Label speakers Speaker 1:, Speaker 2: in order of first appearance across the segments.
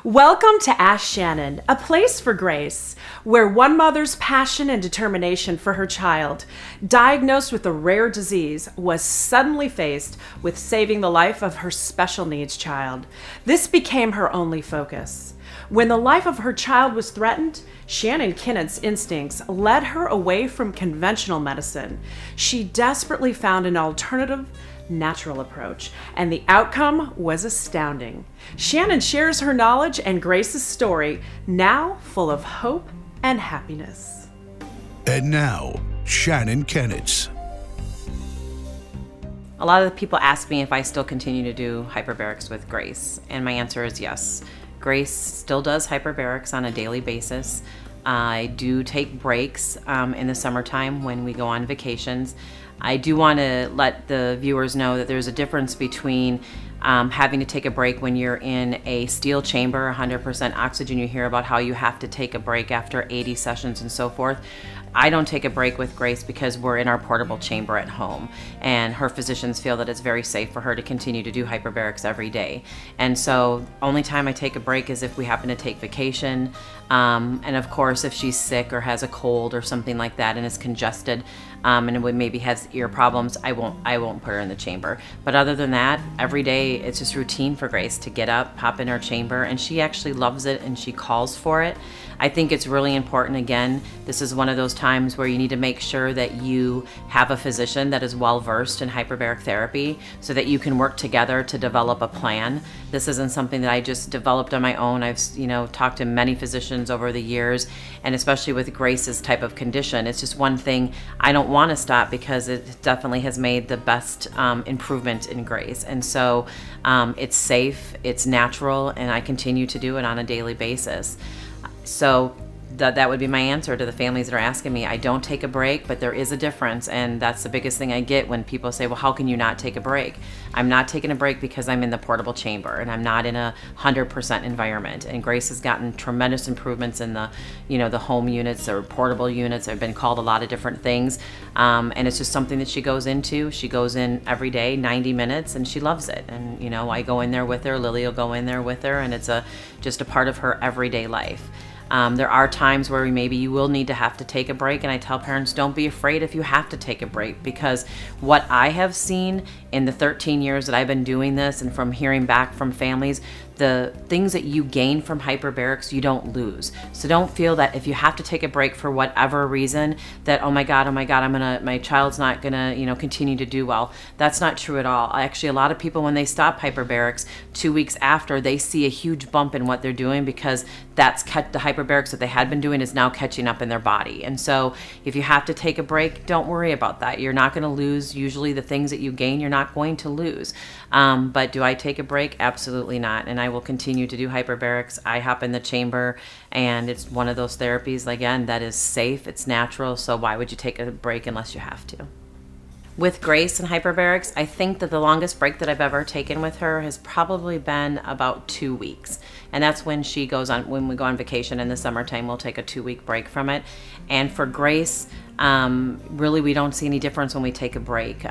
Speaker 1: Welcome to Ask Shannon, a place for grace, where one mother's passion and determination for her child, diagnosed with a rare disease, was suddenly faced with saving the life of her special needs child. This became her only focus. When the life of her child was threatened, Shannon Kinnett's instincts led her away from conventional medicine. She desperately found an alternative, natural approach, and the outcome was astounding. Shannon shares her knowledge and Grace's story, now full of hope and happiness.
Speaker 2: And now, Shannon Kinnett's.
Speaker 3: A lot of the people ask me if I still continue to do hyperbarics with Grace, and my answer is yes. Grace still does hyperbarics on a daily basis. I do take breaks in the summertime when we go on vacations. I do want to let the viewers know that there's a difference between having to take a break when you're in a steel chamber, 100% oxygen. You hear about how you have to take a break after 80 sessions and so forth. I don't take a break with Grace because we're in our portable chamber at home, and her physicians feel that it's very safe for her to continue to do hyperbarics every day. And so only time I take a break is if we happen to take vacation, and of course if she's sick or has a cold or something like that and is congested, and maybe has ear problems, I won't put her in the chamber. But other than that, every day it's just routine for Grace to get up, pop in her chamber, and she actually loves it and she calls for it. I think it's really important. Again, this is one of those times where you need to make sure that you have a physician that is well versed in hyperbaric therapy so that you can work together to develop a plan. This isn't something that I just developed on my own. I've talked to many physicians over the years, and especially with Grace's type of condition, it's just one thing I don't want to stop because it definitely has made the best improvement in Grace. And so it's safe, it's natural, and I continue to do it on a daily basis. So that would be my answer to the families that are asking me. I don't take a break, but there is a difference, and that's the biggest thing I get when people say, well, how can you not take a break? I'm not taking a break because I'm in the portable chamber and I'm not in a 100% environment. And Grace has gotten tremendous improvements in the home units or portable units. They've been called a lot of different things, and it's just something that she goes into. She goes in every day, 90 minutes, and she loves it. And I go in there with her. Lily will go in there with her, and it's just a part of her everyday life. There are times where maybe you will need to have to take a break, and I tell parents, don't be afraid if you have to take a break, because what I have seen in the 13 years that I've been doing this and from hearing back from families, the things that you gain from hyperbarics, you don't lose. So don't feel that if you have to take a break for whatever reason that, oh my God, my child's not gonna, continue to do well. That's not true at all. Actually, a lot of people, when they stop hyperbarics 2 weeks after, they see a huge bump in what they're doing because the hyperbarics that they had been doing is now catching up in their body. And so if you have to take a break, don't worry about that. You're not gonna lose. Usually the things that you gain, you're not going to lose. But do I take a break? Absolutely not. And I will continue to do hyperbarics. I hop in the chamber, and it's one of those therapies, again, that is safe, it's natural, so why would you take a break unless you have to? With Grace and hyperbarics, I think that the longest break that I've ever taken with her has probably been about 2 weeks. And that's when we go on vacation in the summertime, we'll take a 2-week break from it. And for Grace, really we don't see any difference when we take a break.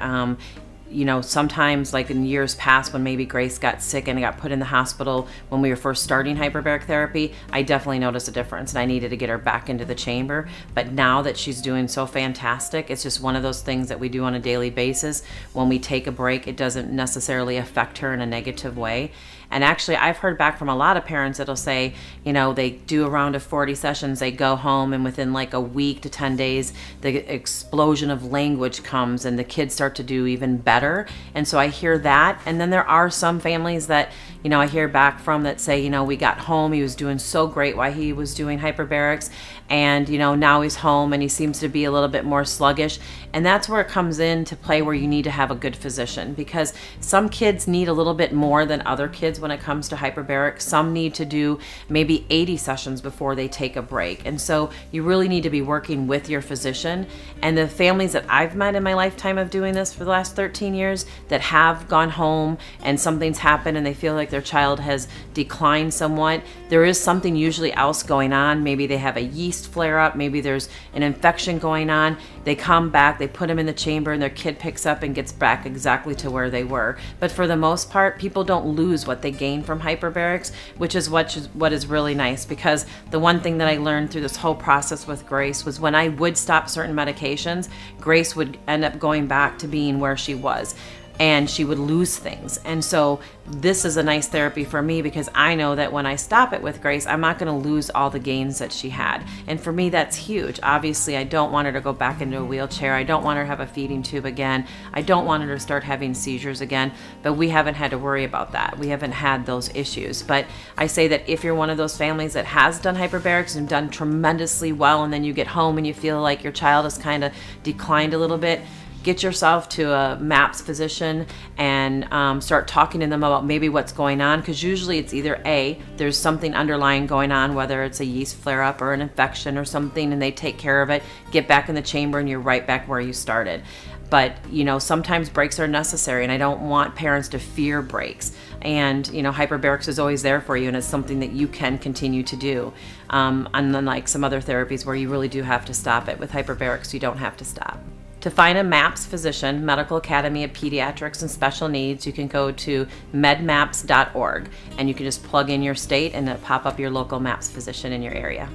Speaker 3: Sometimes, like in years past when maybe Grace got sick and got put in the hospital when we were first starting hyperbaric therapy, I definitely noticed a difference and I needed to get her back into the chamber. But now that she's doing so fantastic, it's just one of those things that we do on a daily basis. When we take a break, it doesn't necessarily affect her in a negative way. And actually, I've heard back from a lot of parents that'll say, they do a round of 40 sessions, they go home, and within like a week to 10 days, the explosion of language comes and the kids start to do even better. And so I hear that. And then there are some families that, I hear back from that say, we got home, he was doing so great while he was doing hyperbarics, and now he's home and he seems to be a little bit more sluggish. And that's where it comes into play, where you need to have a good physician, because some kids need a little bit more than other kids when it comes to hyperbarics. Some need to do maybe 80 sessions before they take a break. And so you really need to be working with your physician. And the families that I've met in my lifetime of doing this for the last 13 years that have gone home and something's happened and they feel like their child has declined somewhat, there is something usually else going on. Maybe they have a yeast flare up, maybe there's an infection going on. They come back, they put them in the chamber, and their kid picks up and gets back exactly to where they were. But for the most part, people don't lose what they gain from hyperbarics, which is what is really nice, because the one thing that I learned through this whole process with Grace was when I would stop certain medications, Grace would end up going back to being where she was, and she would lose things. And so this is a nice therapy for me, because I know that when I stop it with Grace, I'm not going to lose all the gains that she had. And for me, that's huge. Obviously, I don't want her to go back into a wheelchair. I don't want her to have a feeding tube again. I don't want her to start having seizures again. But we haven't had to worry about that. We haven't had those issues. But I say that if you're one of those families that has done hyperbarics and done tremendously well, and then you get home and you feel like your child has kind of declined a little bit, get yourself to a MAPS physician and start talking to them about maybe what's going on, because usually it's either A, there's something underlying going on, whether it's a yeast flare-up or an infection or something, and they take care of it, get back in the chamber, and you're right back where you started. But, sometimes breaks are necessary, and I don't want parents to fear breaks. And, hyperbarics is always there for you, and it's something that you can continue to do. Unlike some other therapies where you really do have to stop it, with hyperbarics, you don't have to stop. To find a MAPS physician, Medical Academy of Pediatrics and Special Needs, you can go to medmaps.org, and you can just plug in your state and it'll pop up your local MAPS physician in your area.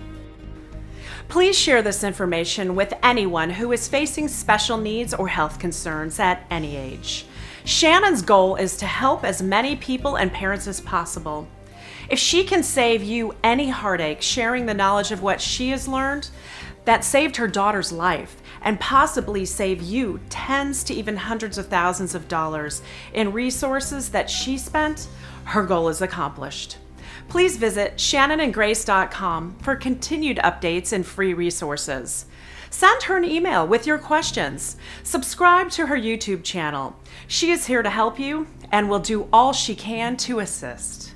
Speaker 1: Please share this information with anyone who is facing special needs or health concerns at any age. Shannon's goal is to help as many people and parents as possible. If she can save you any heartache sharing the knowledge of what she has learned, that saved her daughter's life, and possibly save you tens to even hundreds of thousands of dollars in resources that she spent, her goal is accomplished. Please visit shannonandgrace.com for continued updates and free resources. Send her an email with your questions. Subscribe to her YouTube channel. She is here to help you and will do all she can to assist.